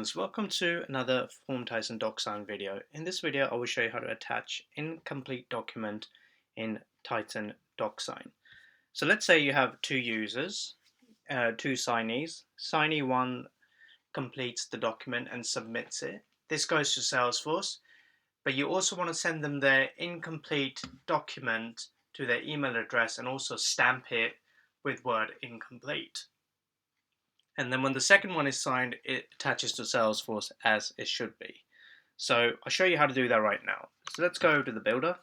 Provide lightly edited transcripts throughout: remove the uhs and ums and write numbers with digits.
friends, welcome to another Form Types and DocuSign video. In this video, I will show you how to attach incomplete document in Titan DocuSign. So let's say you have two users, two signees. Signee 1 completes the document and submits it. This goes to Salesforce, but you also want to send them their incomplete document to their email address and also stamp it with word incomplete. And then when the second one is signed, it attaches to Salesforce as it should be. So I'll show you how to do that right now. So let's go to the builder.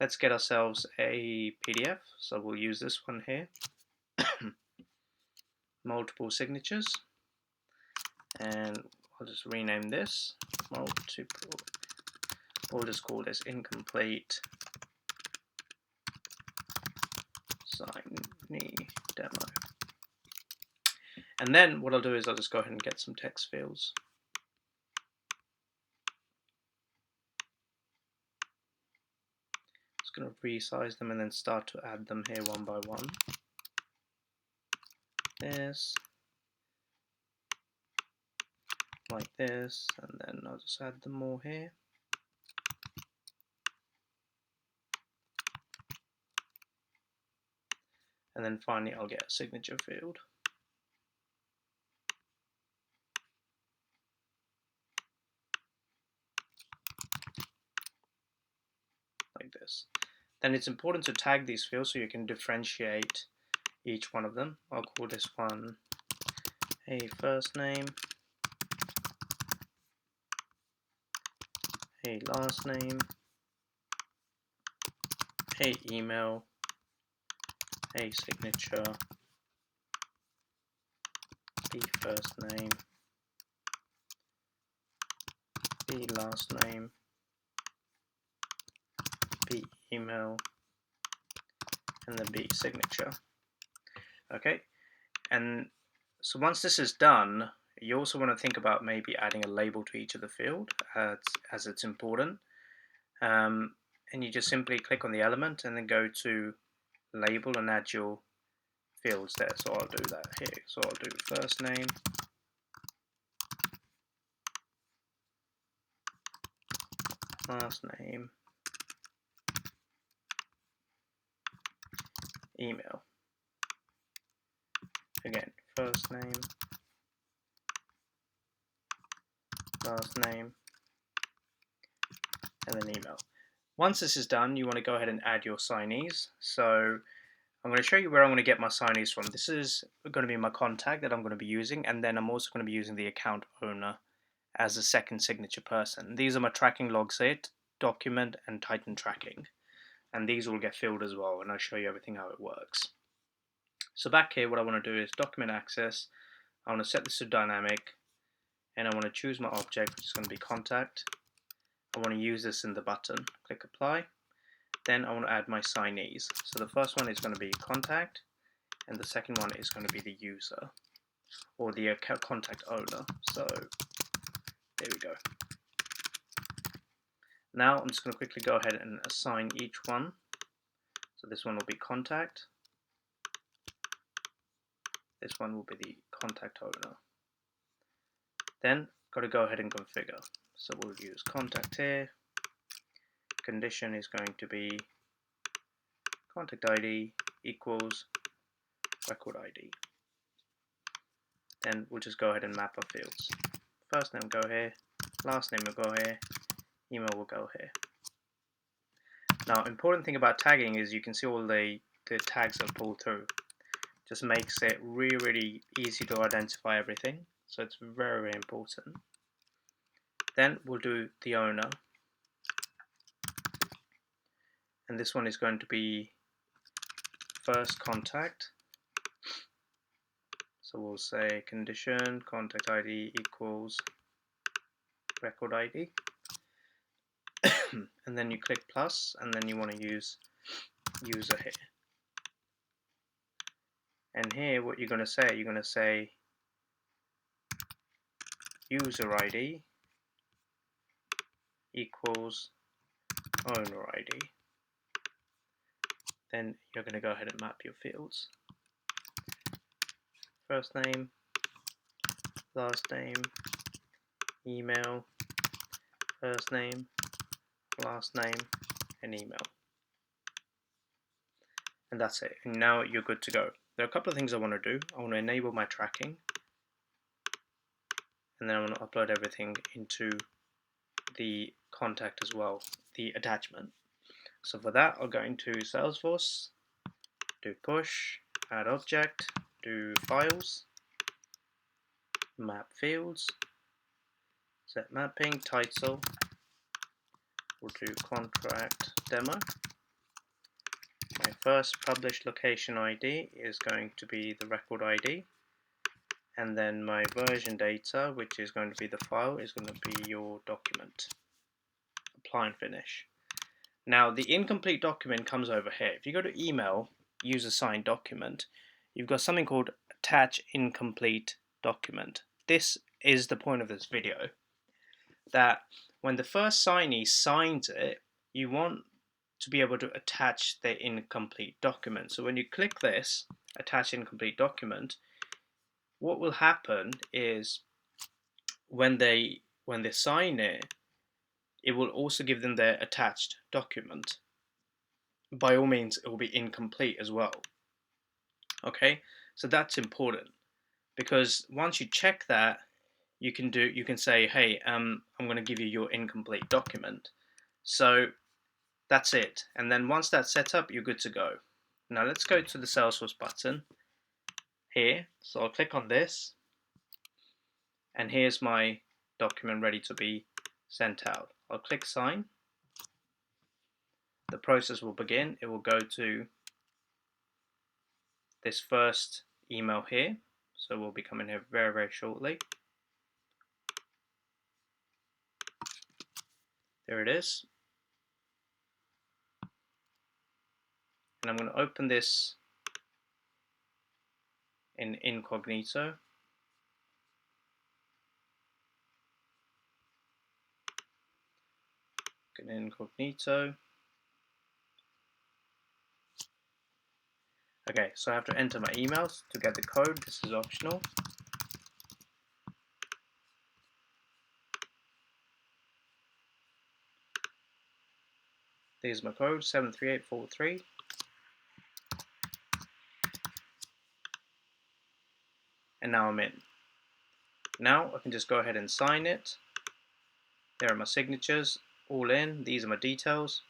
Let's get ourselves a PDF. So we'll use this one here. Multiple signatures. And I'll just rename this. Multiple. We'll just call this incomplete signee demo. And then what I'll do is I'll just go ahead and get some text fields. Just going to resize them and then start to add them here one by one. This, like this, and then I'll just add them more here. And then finally I'll get a signature field. Like this. Then it's important to tag these fields so you can differentiate each one of them. I'll call this one a first name, a last name, a email, a signature, the first name, the last name, the email, and the B signature. Okay, and so once this is done, you also want to think about maybe adding a label to each of the field as it's important. And you just simply click on the element and then go to label and add your fields there. So I'll do that here. So I'll do first name, last name, email. Again, first name, last name, and then email. Once this is done, you want to go ahead and add your signees. So I'm going to show you where I'm going to get my signees from. This is going to be my contact that I'm going to be using, and then I'm also going to be using the account owner as a second signature person. These are my tracking logs here, document and Titan tracking, and these will get filled as well, and I'll show you everything how it works. So back here, what I want to do is document access. I want to set this to dynamic, and I want to choose my object, which is going to be contact. I want to use this in the button. Click apply. Then I want to add my signees. So the first one is going to be contact, and the second one is going to be the user, or the contact owner. So there we go. Now I'm just going to quickly go ahead and assign each one. So this one will be contact. This one will be the contact owner. Then got to go ahead and configure. So we'll use contact here. Condition is going to be contact ID equals record ID. Then we'll just go ahead and map our fields. First name will go here, last name will go here, email will go here. Now, important thing about tagging is you can see all the tags that pull through. Just makes it really easy to identify everything. So it's very important. Then we'll do the owner. And this one is going to be first contact. So we'll say condition contact ID equals record ID. And then you click plus, and then you want to use user here. And here what you're going to say user ID equals owner ID. Then you're going to go ahead and map your fields. First name, last name, email, first name, last name, and email. And that's it. And now you're good to go. There are a couple of things I want to do. I want to enable my tracking, and then I want to upload everything into the contact as well, the attachment. So for that, I'll go into Salesforce, do push, add object, do files, map fields, set mapping, title, we'll do contract demo. My first published location ID is going to be the record ID, and then my version data, which is going to be the file, is going to be your document. Apply and finish. Now the incomplete document comes over here. If you go to email, user signed document, you've got something called attach incomplete document. This is the point of this video, that when the first signee signs it, you want to be able to attach the incomplete document. So when you click this, attach incomplete document, what will happen is when they sign it, it will also give them their attached document. By all means, it will be incomplete as well. Okay, so that's important, because once you check that, you can say, hey, I'm going to give you your incomplete document. So that's it. And then once that's set up, you're good to go. Now let's go to the Salesforce button here. So I'll click on this, and here's my document ready to be sent out. I'll click sign. The process will begin. It will go to this first email here. So we'll be coming here very, very shortly. There it is. And I'm going to open this in incognito. Get incognito. Okay, so I have to enter my emails to get the code. This is optional. There's my code, 73843. And now I'm in. Now I can just go ahead and sign it. There are my signatures, all in. These are my details.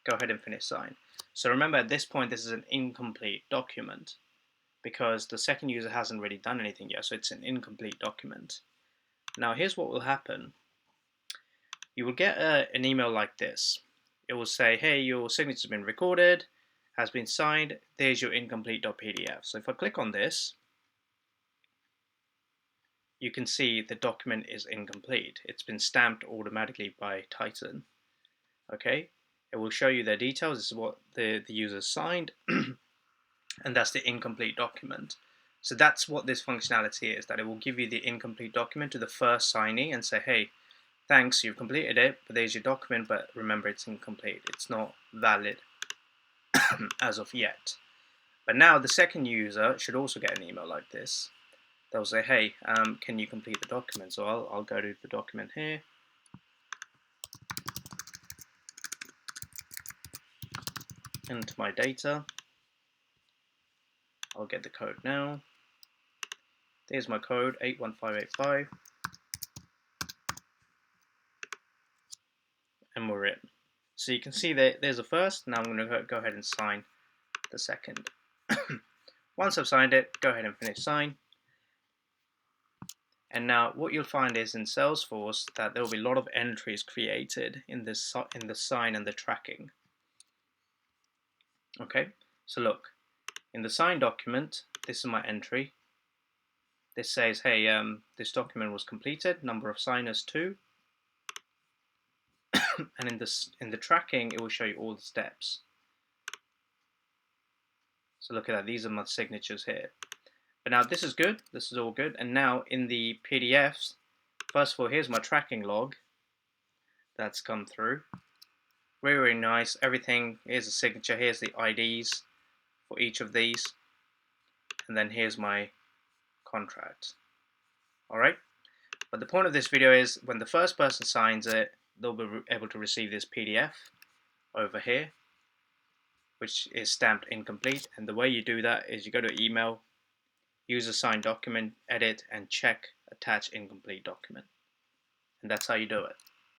Go ahead and finish sign. So remember, at this point, this is an incomplete document because the second user hasn't really done anything yet, so it's an incomplete document. Now here's what will happen. You will get an email like this. It will say, hey, your signature has been recorded, has been signed, there's your incomplete.pdf. So if I click on this, you can see the document is incomplete. It's been stamped automatically by Titan. Okay, it will show you their details. This is what the user signed, and that's the incomplete document. So that's what this functionality is, that it will give you the incomplete document to the first signee and say, hey, thanks, you've completed it, but there's your document, but remember it's incomplete. It's not valid as of yet. But now the second user should also get an email like this. They'll say, hey, can you complete the document? So I'll go to the document here. Into my data. I'll get the code now. There's my code, 81585. And we're in. So you can see that there's a first. Now I'm going to go ahead and sign the second. Once I've signed it, go ahead and finish sign. And now what you'll find is in Salesforce that there will be a lot of entries created in the sign and the tracking. Okay, so look, in the sign document, this is my entry. This says, hey, this document was completed, number of signers 2. And in the tracking, it will show you all the steps. So look at that, these are my signatures here. But now this is good, this is all good. And now in the PDFs, first of all, here's my tracking log that's come through. Very, very nice. Everything, here's a signature, here's the IDs for each of these. And then here's my contract. All right. But the point of this video is when the first person signs it, they'll be able to receive this PDF over here, which is stamped incomplete. And the way you do that is you go to email, use a signed document, edit, and check attach incomplete document. And that's how you do it.